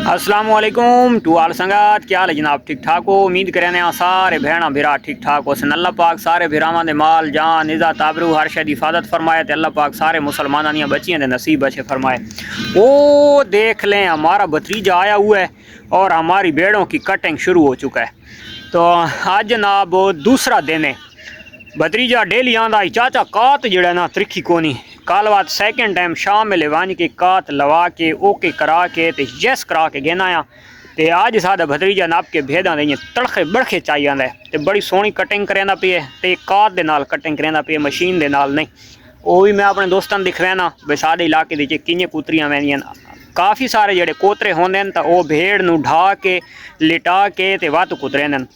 अस्सलाम वालेकुम टू आल संगत, क्या हाल है जनाब? ठीक ठाक हो? उम्मीद करें सारे भैन भरा ठीक ठाक हो सन। अल्लाह पाक सारे भरावां दे माल जान इज़्ज़त आबरू हर शय दी हिफाजत फरमाए तो अल्लाह पाक सारे मुसलमानां दियां बच्चियां दे नसीब अच्छे फरमाए। वो देख लें, हमारा भतीजा आया हुआ है और हमारी भेड़ों की कटिंग शुरू हो चुका है। तो आज जनाब दूसरा दिन है। भतीजा डेली आंदा चाचा कात जड़ा ना त्रिखी कोनी, कल बात सैकेंड टाइम शाम में वन के कात लवा के ओके करा के ते यस करा के गेना आ। ते अज सादा भतीजा नाप के भेदा दे तड़खे बड़खे चाहिए आंदा है ते बड़ी सोहनी कटिंग करेंदा पे ते कात दे नाल कटिंग करेंदा पे, मशीन दे नाल नहीं। वो भी मैं अपने दोस्तों दिखवाना भी साडे इलाके दे किंजियां कुतरियां वैंदियां। काफ़ी सारे जड़े कोतरे होंदे न, तो वो भेड़ नूं ढा के लिटा के ते वत कुतरेंदे।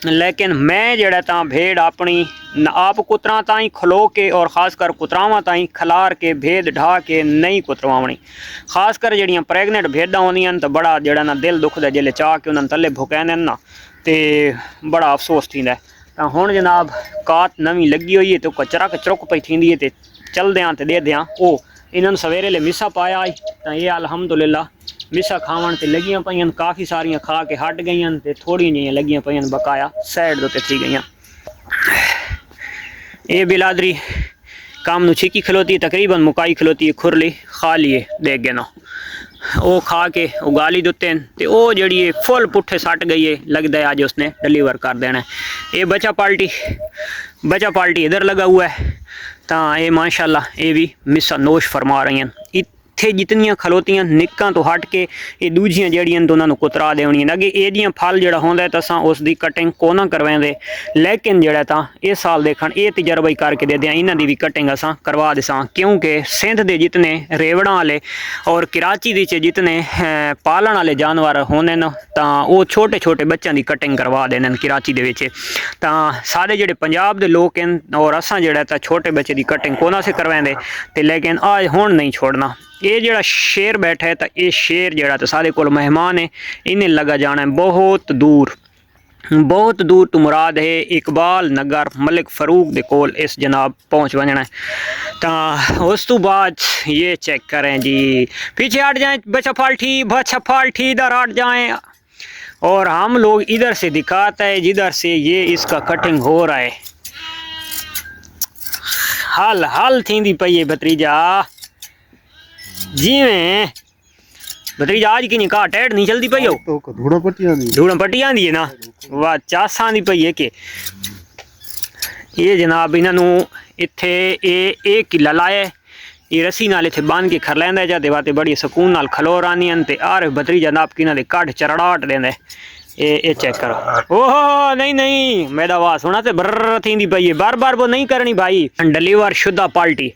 लेकिन मैं जड़ा ता भेड़ अपनी आप कुतरा ताई खलो के और ख़ासकर कुतरावां ताई खलार के भेद ढा के नहीं कुतरवावनी। खासकर जड़ियाँ प्रैगनेंट भेडां होंदियां तो बड़ा जड़ा ना दिल दुखदा जिले चाह के उन्होंने थले भुकैंदे ना, तो बड़ा अफसोस थींदा है। तो हुण जनाब कात नवीं लगी हुई है तो चरक चुरक पई थींदी है, तो चलद्यां ते देद्यां ओ इन्होंने सवेरे ले मिसा पाया तो ये अल्हम्दुलिल्लाह मिसा खावन ते लगियां पईयां। काफ़ी सारियां खा के हट गई ते थोड़ी जिहियां लगियां पईयां बकाया साइड दे थी गई। ये बिलादरी काम नू छिकी खलोती, तकरीबन मुकाई खलोती है, खुरली खा लिए देख गए ना वो खा के उगाली दुते ते वो जड़ी फुल पुट्ठे सट गई है। लगता है आज उसने डिलीवर कर देना है। ये बच्चा पाल्टी इधर लगा हुआ है। तो ये माशाल्लाह ये भी मिसा नोश फरमा रही हैं। इत्थे जितनियां खलोतियां निक्कां तो हट के ये दूजियां जड़ियां तो उन्होंने कुतरा देवनियां। अगे एदियां फल जड़ा होंदा तो असां उसकी कटिंग को ना करवाएंदे, लेकिन जड़ा ता इस साल देखन ये तजर्बा ही करके दे दें, इन्हां दी भी कटिंग असां करवा देसां। क्योंकि सिंध दे जितने रेवड़ां वाले और कराची दे जितने पालन वाले जानवर होंदे न तां वो छोटे छोटे बच्चों की कटिंग करवा देने कराची दे विच। तां सारे जड़े पंजाब दे लोग हैं और असां जड़ा ता छोटे बच्चे की कटिंग को ना से करवाएंदे, ते लेकिन आज हुण नहीं छोड़ना। ये जड़ा शेर बैठा है तो ये शेर जड़ा तो सारे कोल मेहमान है, इन्हें लगा जाना है बहुत दूर तो मुराद है इकबाल नगर मलिक फरूक दे कोल इस जनाब पहुँच बजना है। तो उस तो बाद ये चेक करें जी, पीछे हट जाएं बच्चा फाल्टी इधर हट जाएं और हम लोग इधर से दिखाता है जिधर से ये इसका कटिंग हो रहा है। हल थींदी पई है भतीजा जिवें भतीजा आज की निकाह टैड नहीं चलती पई हो तो धूड़ा पट्टी आंदी है ना, वाह चास आंदी पई है कि ये जनाब इन्हों इत्थे ये किला लाया ये रस्सी नाल इत्थे बांध के खर लैंदा जाते वाते बड़ी सुकून नाल खलोर आंदियां ते आर भतीजा नाप के इन्हां दे कट चरड़ाहट देंदा। ये चेक करो। ओहो नहीं मेरा आवाज़ सुना तो बर्र थींदी पई है, बार वो नहीं करनी भाई। डिलीवर शुदा पाल्टी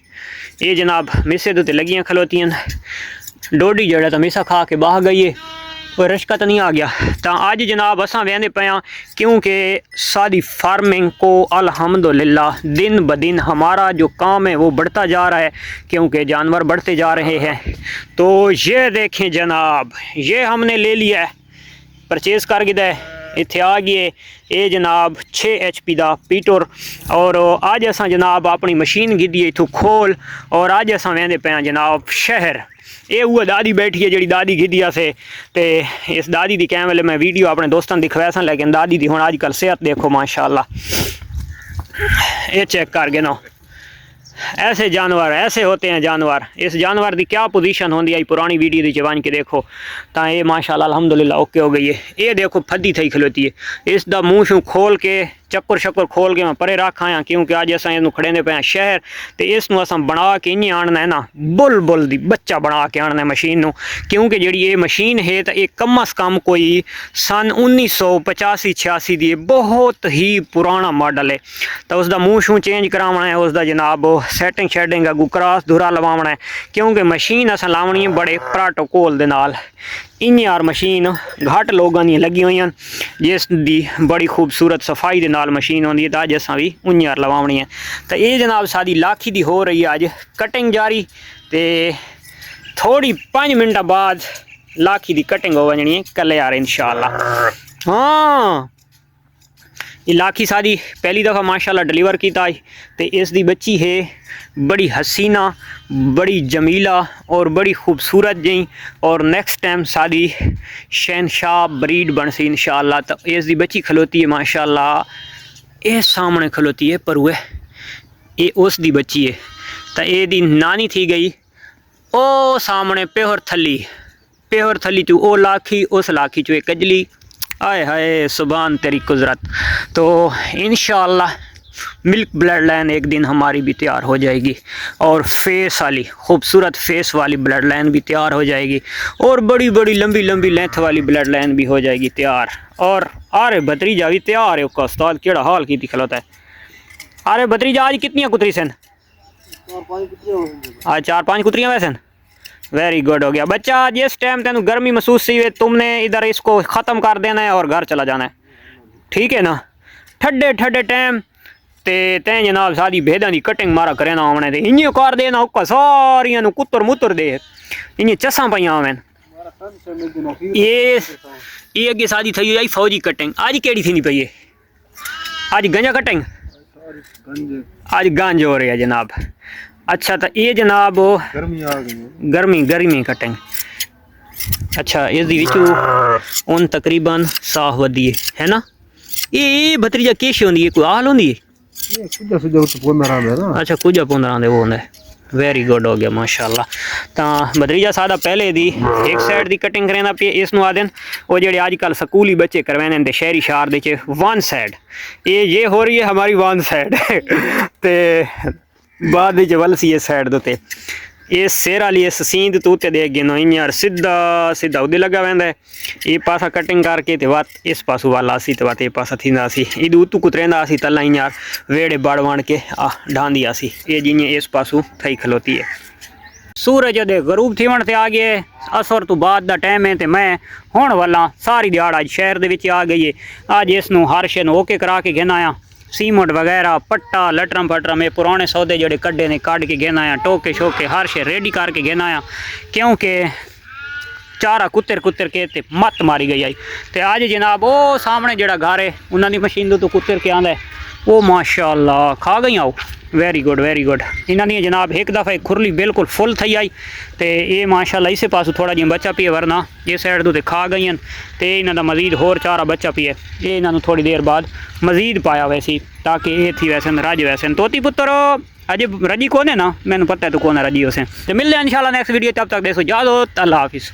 ये जनाब मिसे तो लगियां खलोतियां। डोडी जड़ा तो मिसा खा के बह गई है, कोई रश्का तो नहीं आ गया। तो आज जनाब असां वेंदे पाया क्योंकि सादी फार्मिंग को अल्हम्दुलिल्लाह दिन ब दिन हमारा जो काम है वो बढ़ता जा रहा है, क्योंकि जानवर बढ़ते जा रहे हैं। तो ये देखें जनाब, ये हमने ले लिया है, परचेज़ कर गया इत्थे आ गए ये जनाब 6 HP का पीटोर। और अज असां जनाब अपनी मशीन गिद्दी इथों खोल और अज असां वेंदे पे जनाब शहर। ये वो दादी बैठी है जी दादी गिद्दी से, तो इस दादी की कैम वेले मैं वीडियो अपने दोस्तों दिखवाया सा, लेकिन दादी की हुण अजकल सेहत देखो माशाल्लाह। ये चेक कर गए ना, ऐसे जानवर ऐसे होते हैं जानवर। इस जानवर की क्या पोजीशन होती है पुरानी वीडियो की जवान के देखो। तो ये माशाल्लाह अल्हम्दुलिल्लाह ओके हो गई है। ये देखो फद्दी थी खलोती है, इसका मुँह शू खोल के चक्कर खोल के मैं परे रख आया, क्योंकि अज अस इनू खड़ेंदे पे शहर। तो इसनू अस बना के इं आनना है ना, बुल दी बच्चा बना के आनना है मशीन नू। क्योंकि जी ये मशीन है तो ये कम अज़ कम कोई सन 1985-86 की बहुत ही पुराना मॉडल है। तो उसका मुँह शू चेंज करावना है, उसका जनाब सैटिंग शैटिंग अगू क्रॉस धुरा लवावना है, क्योंकि मशीन अस लावनी है बड़े प्रोटोकॉल दे नाल। इन यार मशीन घट लोगों दी लगी हुई हैं जिसकी बड़ी खूबसूरत सफाई के नाल मशीन होती है, तो अज असा भी उन यार लवावनी है। तो ये जनाब साड़ी लाखी की हो रही है अज कटिंग जारी, तो थोड़ी 5 मिनट बाद लाखी की कटिंग हो वजनी है कल यार इंशाअल्लाह। हाँ ये लाखी सादी पहली दफ़ा माशाल्लाह डिलीवर किया है। तो इसकी बच्ची है बड़ी हसीना, बड़ी जमीला और बड़ी खूबसूरत जी। और नेक्स्ट टाइम सादी शहनशाह ब्रीड बन सी इंशाअल्लाह। तो इसकी बच्ची खलोती है माशाल्लाह, ये सामने खलोती है पर ये उस दी बच्ची है। तो ये नानी थी गई ओ सामने पेहर थली चू ओ लाखी, उस लाखी चू एक कजली। आए हाय सुभान तेरी कुदरत। तो इंशाअल्लाह मिल्क ब्लड लाइन एक दिन हमारी भी तैयार हो जाएगी और फेस वाली खूबसूरत फेस वाली ब्लड लाइन भी तैयार हो जाएगी और बड़ी बड़ी लंबी लंबी लेंथ वाली ब्लड लाइन भी हो जाएगी तैयार। और अरे भतीजा भी तैयार है। उसका उस्ताद केड़ा हाल की खलोता है। अरे भतीजा आज कितनी कुतरी सन? आज 4-5 कुतरियाँ वैसे। वेरी गुड हो गया बच्चा। जिस टाइम तेन गर्मी महसूस हुई तुमने इधर इसको ख़त्म कर देना है और घर चला जाना है, ठीक है ना। ठंडे ठंडे टाइम ते जनाब सादी भेदा की कटिंग मारा करे ना आने ते इं कर देना उका सारिया कुतर मुतर दे इन चसा पाइया आवन। ये अगे सादी थी आई फौजी कटिंग। आज केड़ी थी नहीं पई है? आज गंजा कटिंग, आज गंज हो रही है जनाब। अच्छा तो ये जनाब गर्मी कटिंग। अच्छा इस उन तकरीबन साह वधी है ना। ये भतीजा किश होंदी है, कोई हाल होंदी है? अच्छा कुछ पौंदा वो होंदा है। वेरी गुड हो गया माशाल्लाह। तो भतीजा सादा पहले दी एक साइड की कटिंग करेंदा पे इसनू आदन वो जेडे अजकल स्कूली बच्चे करवाने दे शहरी शार दे वन साइड। ये हो रही है हमारी वन साइड ते बाद वल सी इस साइड दे ये सिर वाली इस सींद तू ते देख गिनो यार सीधा सीधा उदे लगा वैंदा है। ये पासा कटिंग करके ते बात इस पासू वाला सी ते बात ये पासा थींदा सी। इद उतू कुतरेंदा सी तला यार वेड़े बड़ वण के ढांदिया सी। ये जियां इस पासू थई खलोती है। सूरज दे गरूब थीवण ते आ गए असर तो बाद दा टाइम है। तो मैं हुण वाला सारी दिहाड़ अज शहर दे विच आ गई है। अज इसनू हर शे ओके करा के घेना आया। सीमेंट वगैरह पट्टा लटरम फटरम ये पुराने सौदे जोड़े कड्डे ने कढ़ के घेना आया। टोके शोके हर शे रेडी करके घेना आया क्योंकि चारा कुत्तर के ते मत मारी गई आई। तो अज जनाब वो सामने जड़ा घर है उन्होंने मशीन तो कुत्तर के आंदा है वो माशाअल्लाह खा गई आओ। वेरी गुड इन्होंने जनाब एक दफ़ा एक खुरली बिल्कुल फुल थी आई। तो ये माशाअल्लाह इस पास थोड़ा जी बच्चा पिए वरना ये साइड तो खा गई। तो इन्हों का मजीद होर चारा बच्चा पिए ये इन्होंने थोड़ी देर बाद मजीद पाया वैसी ताकि ये थी वैसे रज वैसे। तोती पुत्र अजे रजी कौन है ना, मैंने पता है तो कौन है रजी उसे। तो मिलते हैं इंशाल्लाह नेक्स्ट वीडियो। तब तक देखो इजाज़त, अल्लाह हाफिज़।